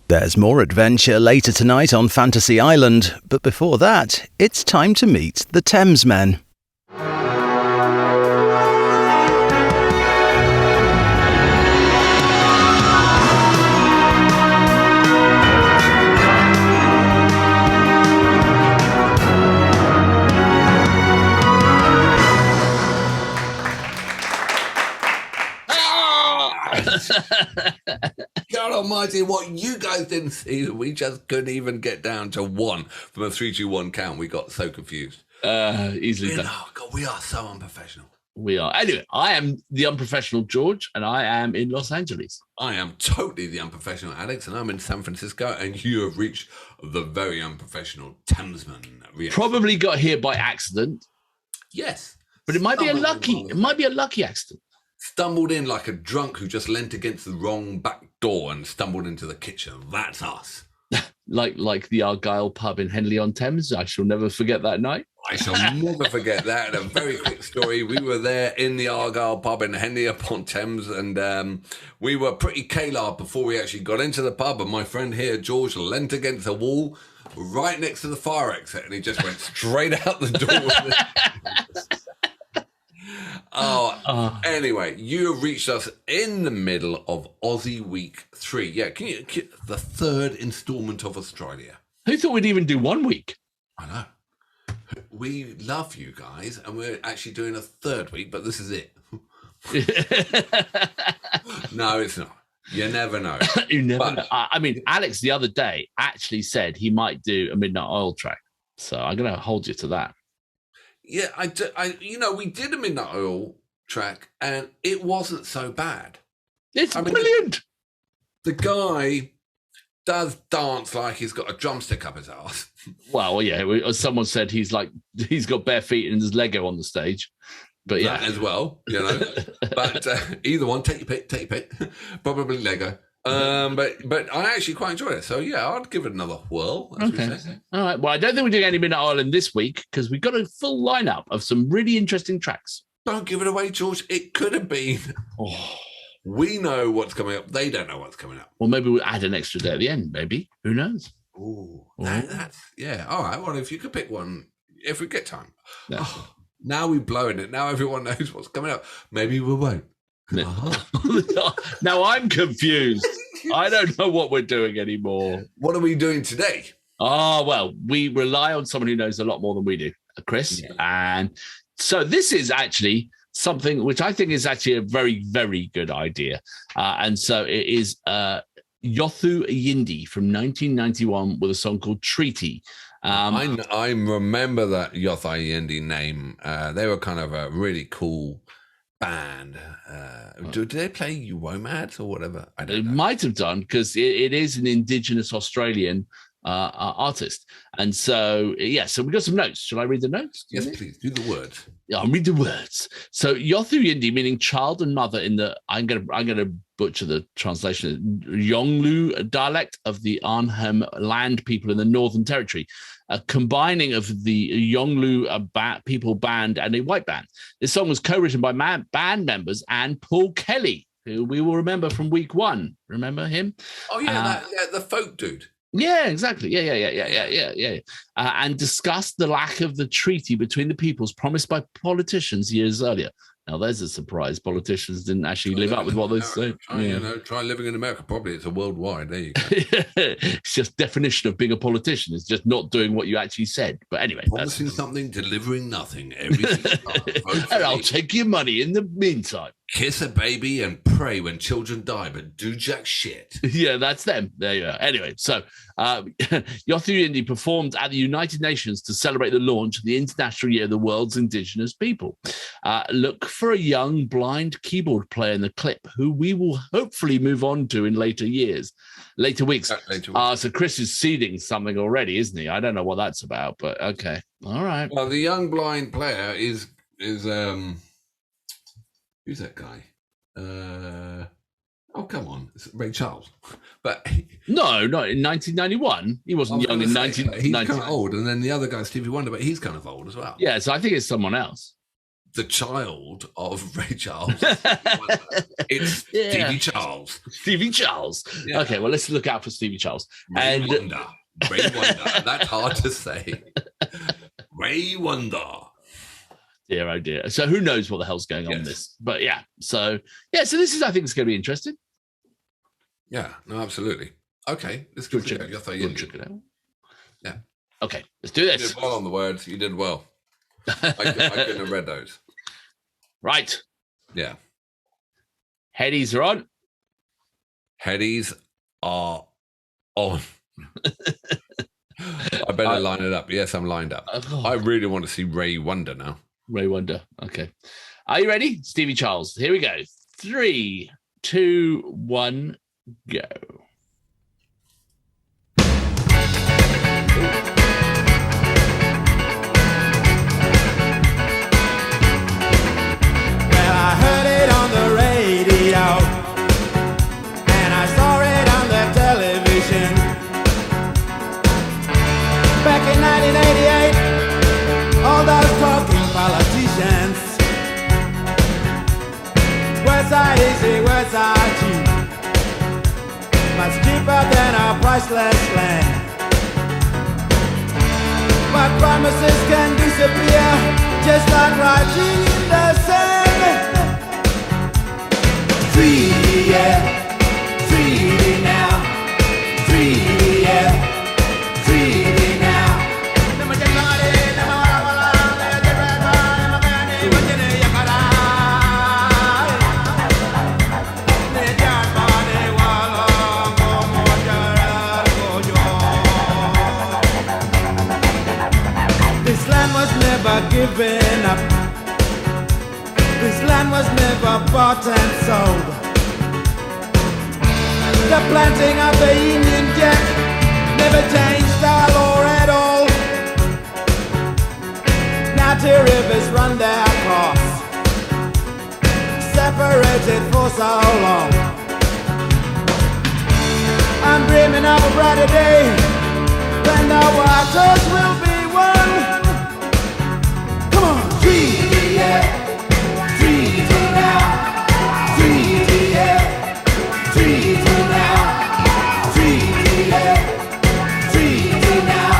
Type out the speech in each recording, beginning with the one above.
There's more adventure later tonight on Fantasy Island, but before that, it's time to meet the Thamesmen. God almighty, what you guys didn't see, we just couldn't even get down to one from a 3-2-1 count. We got so confused. Easily done. Oh, God, we are so unprofessional. We are. Anyway, I am the unprofessional George, and I am in Los Angeles. I am totally the unprofessional Alex, and I'm in San Francisco, and you have reached the very unprofessional Thamesmen. Probably got here by accident. Yes. But it might be a lucky accident. Stumbled in like a drunk who just leant against the wrong back door and stumbled into the kitchen. That's us. like the Argyle pub in Henley-on-Thames. I shall never forget that night. I shall never forget that. And a very quick story. We were there in the Argyle pub in Henley-upon-Thames, and we were pretty K-Lard before we actually got into the pub. And my friend here, George, leant against the wall right next to the fire exit, and he just went straight out the door. Anyway, you have reached us in the middle of Aussie Week 3. Yeah, the third instalment of Australia. Who thought we'd even do 1 week? I know. We love you guys, and we're actually doing a third week, but this is it. No, it's not. You never know. You never know. I mean, Alex the other day actually said he might do a Midnight Oil track, so I'm going to hold you to that. Yeah, we did a Midnight Oil track, and it wasn't so bad. It's brilliant. The guy does dance like he's got a drumstick up his ass. Well, yeah. Someone said he's got bare feet and there's Lego on the stage. But yeah, that as well, But either one, take your pick. Probably Lego. But I actually quite enjoyed it. So yeah, I'd give it another whirl. Okay. All right. Well, I don't think we're doing any Midnight Island this week because we've got a full lineup of some really interesting tracks. Don't give it away, George. It could have been. Oh. We know what's coming up. They don't know what's coming up. Well, maybe we'll add an extra day at the end. Maybe. Who knows? Ooh, that's yeah. All right. Well, if you could pick one, if we get time. No. Oh, now we're blowing it. Now everyone knows what's coming up. Maybe we won't. Now I'm confused. I don't know what we're doing anymore. What are we doing today? Well, we rely on someone who knows a lot more than we do, Chris. Yeah. And so this is actually something which I think is actually a very, very good idea. And so it is Yothu Yindi from 1991 with a song called Treaty. I remember that Yothu Yindi name. They were kind of a really cool band. Do they play Womads or whatever? I don't know. Might have done because it is an Indigenous Australian artist, and so so we got some notes. Shall I read the notes? Yes, please do the words. Yeah, I'll read the words. So Yothu Yindi, meaning child and mother in the I'm gonna butcher the translation, Yolngu dialect of the Arnhem Land people in the Northern Territory, a combining of the Yolngu people band and a white band. This song was co-written by band members and Paul Kelly, who we will remember from week 1. Remember him? Oh yeah, the folk dude. Yeah, exactly. Yeah. And discussed the lack of the treaty between the peoples promised by politicians years earlier. Now, there's a surprise. Politicians didn't actually live up with what they said. Try living in America. Probably it's a worldwide. There you go. It's just definition of being a politician. It's just not doing what you actually said. But anyway. Promising something, delivering nothing. Everything. And I'll take your money in the meantime. Kiss a baby and pray when children die, but do jack shit. Yeah, that's them. There you go. Anyway, so Yothu Yindi performed at the United Nations to celebrate the launch of the International Year of the World's Indigenous People. Look for a young blind keyboard player in the clip, who we will hopefully move on to in later weeks. So Chris is seeding something already, isn't he? I don't know what that's about, but okay. All right. Well, the young blind player is who's that guy? Oh, come on. It's Ray Charles. But no, in 1991. He wasn't young in 1990. He's kind of old. And then the other guy, Stevie Wonder, but he's kind of old as well. Yeah, so I think it's someone else. the child of Ray Charles. It's Stevie Charles. Stevie Charles. Yeah. Okay, well, let's look out for Stevie Charles. Ray Wonder. That's hard to say. Ray Wonder. Dear, oh dear. So who knows what the hell's going on in this? But so this is, I think it's going to be interesting. Yeah, no, absolutely. Okay, let's go check it out. Yeah. Okay, let's do this. You did well on the words. You did well. I couldn't have read those. Right. Yeah. Headies are on. Headies are on. I better line it up. Yes, I'm lined up. I really want to see Ray Wonder now. Ray Wonder. Okay. Are you ready? Stevie Charles. Here we go. 3, 2, 1, go. I heard it on the radio, and I saw it on the television. Back in 1988, all those talking politicians. Words are easy, words are cheap, much cheaper than our priceless land. But promises can disappear, just like writing in the sand. Treaty, yeah, treaty now, treaty, yeah, treaty now. This land was never given up. This land was never bought and sold. The planting of the Union Jack never changed our law at all. Now two rivers run their course, separated for so long. I'm dreaming of a brighter day when the waters will be one. Come on, treaty, yeah. Treaty now, treaty, yeah, treaty now, treaty, yeah, treaty now,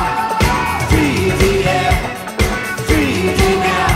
treaty, yeah, treaty now.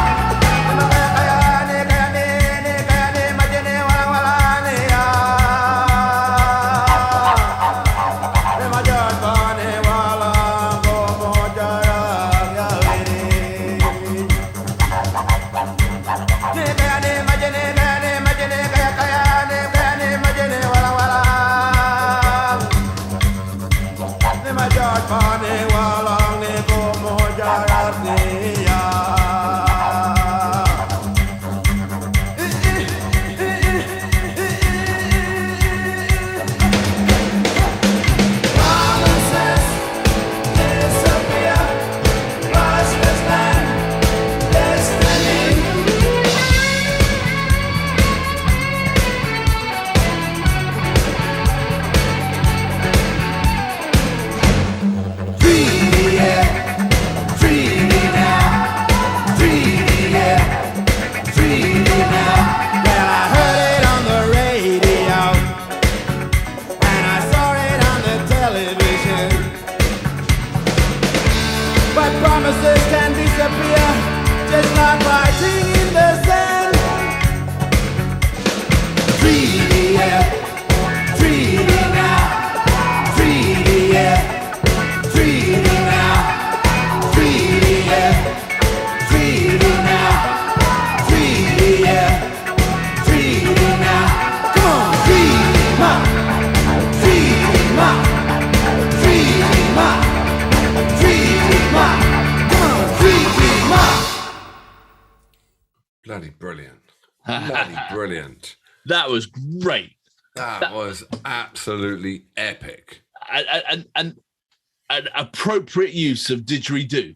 Bloody brilliant. Bloody brilliant. That was great. That was absolutely epic. And an appropriate use of didgeridoo.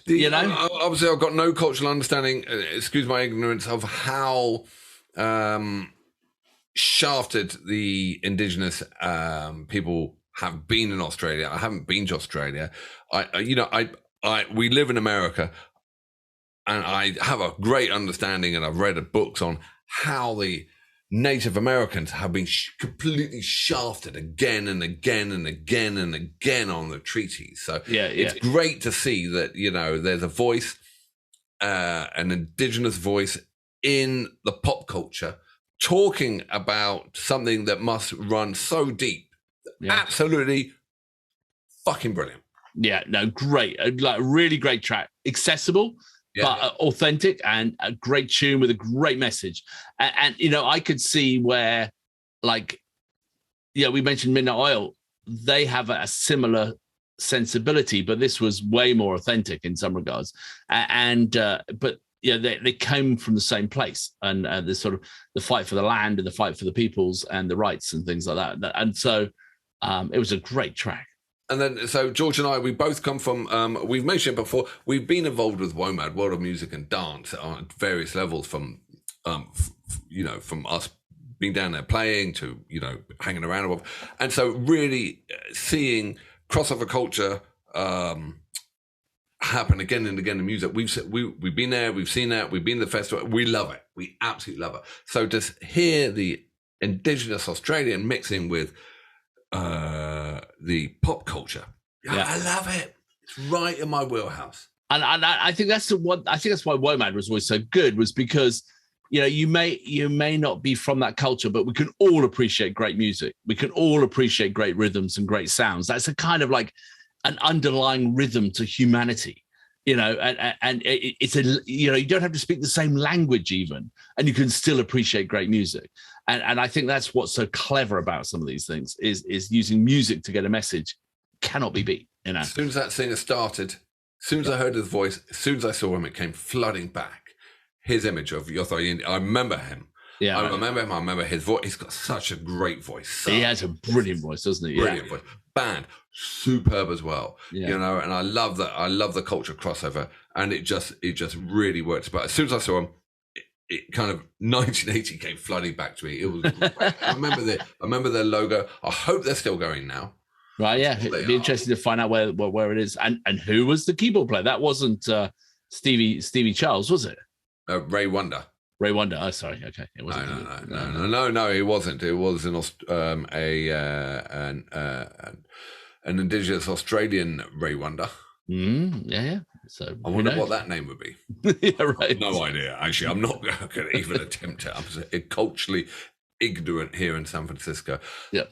You know? Obviously, I've got no cultural understanding, excuse my ignorance, of how shafted the indigenous people have been in Australia. I haven't been to Australia. We live in America. and I have a great understanding, and I've read books on how the Native Americans have been completely shafted again and again and again and again on the treaties. So it's great to see that, there's a voice, an indigenous voice in the pop culture talking about something that must run so deep. Yeah. Absolutely fucking brilliant. Yeah, no, great. Like, really great track. Accessible, but authentic, and a great tune with a great message. And I could see where, like, we mentioned Midnight Oil. They have a similar sensibility, but this was way more authentic in some regards. But they came from the same place, and the sort of the fight for the land and the fight for the peoples and the rights and things like that. And so it was a great track. And then, so George and I, we both come from, we've mentioned it before, we've been involved with WOMAD, World of Music and Dance, on various levels, from, from us being down there playing to, hanging around. And so really seeing crossover culture happen again and again in music. We've been there, we've seen that, we've been to the festival. We love it. We absolutely love it. So to hear the indigenous Australian mixing with the pop culture, I love it. It's right in my wheelhouse. And I think that's I think that's why WOMAD was always so good, was because you may not be from that culture, but we can all appreciate great music. We can all appreciate great rhythms and great sounds. That's a kind of like an underlying rhythm to humanity, and it's you don't have to speak the same language even, and you can still appreciate great music. And I think that's what's so clever about some of these things is using music to get a message cannot be beat. As soon as that singer started, as soon as I heard his voice, as soon as I saw him, it came flooding back. His image of Yothu Yindi, I remember him. Yeah, I remember him. I remember his voice. He's got such a great voice. He has a brilliant voice, doesn't he? Brilliant voice. Band, superb as well. Yeah. And I love that. I love the culture crossover, and it just really works. But as soon as I saw him, it kind of 1980 came flooding back to me. It was great. I remember their logo. I hope they're still going now. Right, yeah. It'd be interesting to find out where it is. And who was the keyboard player? That wasn't Stevie Charles, was it? Ray Wonder. Ray Wonder. Oh, sorry. Okay, it wasn't. No. It wasn't. It was an indigenous Australian Ray Wonder. Yeah. So I wonder what that name would be. Yeah, right. No idea. Actually, I'm not going to even attempt it. I'm culturally ignorant here in San Francisco. Yeah.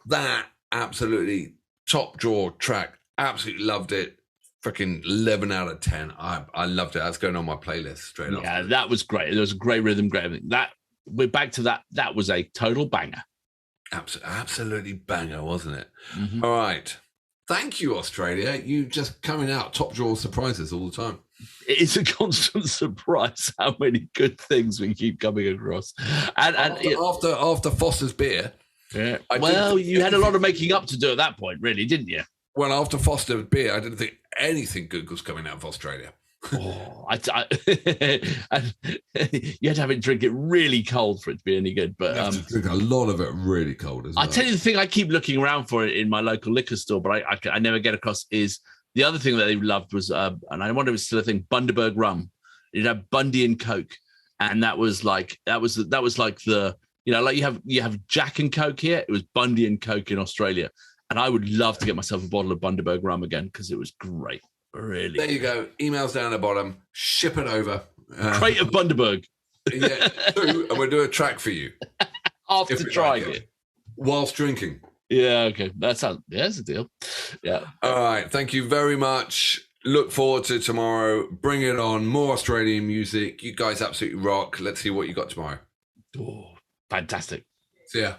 That absolutely top drawer track. Absolutely loved it. Freaking 11 out of 10. I loved it. That's going on my playlist straight off. Yeah, that was great. There was a great rhythm, great everything. We're back to that. That was a total banger. Absolutely banger, wasn't it? Mm-hmm. All right. Thank you, Australia. You just coming out top drawer surprises all the time. It's a constant surprise how many good things we keep coming across. And after Foster's beer. Yeah. You had a lot of making up to do at that point, really, didn't you? Well, after Foster's beer, I didn't think anything good was coming out of Australia. You had to drink it really cold for it to be any good. But you have to drink a lot of it really cold as well. I tell you the thing, I keep looking around for it in my local liquor store, but I never get across is the other thing that they loved was, and I wonder if it's still a thing, Bundaberg rum. You'd have Bundy and Coke, and that was like the like you have Jack and Coke here. It was Bundy and Coke in Australia, and I would love to get myself a bottle of Bundaberg rum again because it was great. Really. There you go. Emails down the bottom. Ship it over. Crate of Bundaberg. Yeah, 2, and we'll do a track for you. After trying it. Whilst drinking. Yeah, okay. That's a deal. Yeah. All right. Thank you very much. Look forward to tomorrow. Bring it on. More Australian music. You guys absolutely rock. Let's see what you got tomorrow. Oh, fantastic. See ya.